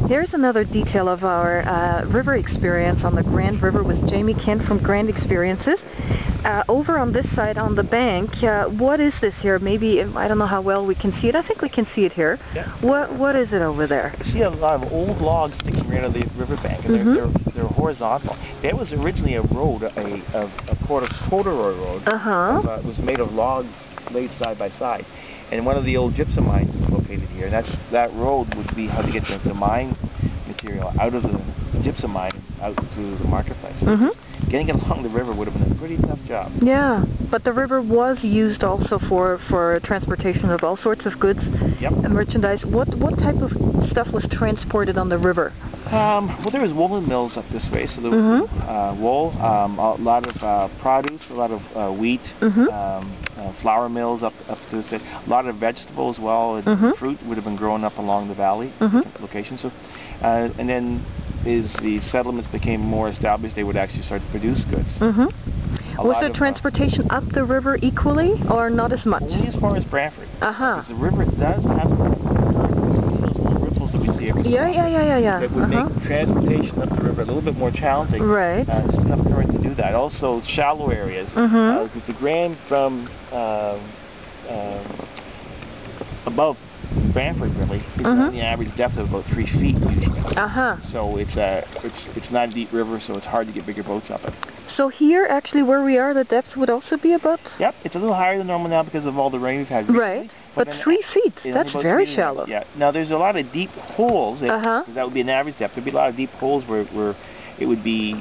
Here's another detail of our river experience on the Grand River with Jamie Kent from Grand Experiences. Over on this side on the bank, what is this here? Maybe, I don't know how well we can see it. I think we can see it here. Yeah. What is it over there? I see a lot of old logs sticking right out of the riverbank, and they're horizontal. That was originally a road, a corduroy road. It was made of logs laid side by side. And one of the old gypsum mines is located here. And that road would be how to get the mine material out of the gypsum mine out to the marketplace. So getting it along the river would have been a pretty tough job. Yeah, but the river was used also for transportation of all sorts of goods and merchandise. What type of stuff was transported on the river? Well, there was woolen mills up this way, so there was wool, a lot of produce, a lot of wheat, flour mills up to this side, a lot of vegetables as well, and fruit would have been grown up along the valley location. So, and then as the settlements became more established, they would actually start to produce goods. Was there transportation up the river equally, or not as much? Only as far as Brantford. Because the river does have those little ripples that we see every so often. That would make transportation up the river a little bit more challenging. Right. Just enough current to do that. Also, shallow areas. Because the Grand from above Brantford really is on the average depth of about 3 feet usually. So it's not a deep river, so it's hard to get bigger boats up it. So here, actually, where we are, the depth would also be about. Yep, it's a little higher than normal now because of all the rain we've had recently. Right, but 3 feet. That's very shallow. Yeah. Now there's a lot of deep holes. That would be an average depth. There'd be a lot of deep holes where it would be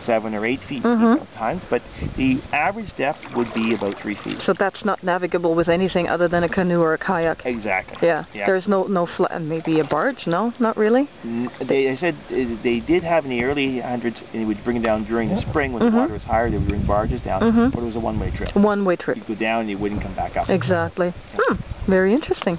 7 or 8 feet sometimes, but the average depth would be about 3 feet. So that's not navigable with anything other than a canoe or a kayak. Exactly. Yeah. There's no maybe a barge. No, not really. They said they did have in the early hundreds, and they would bring it down during the spring when the water was higher. They would bring barges down, but it was a one-way trip. One-way trip. You'd go down and you wouldn't come back up. Exactly. Very interesting.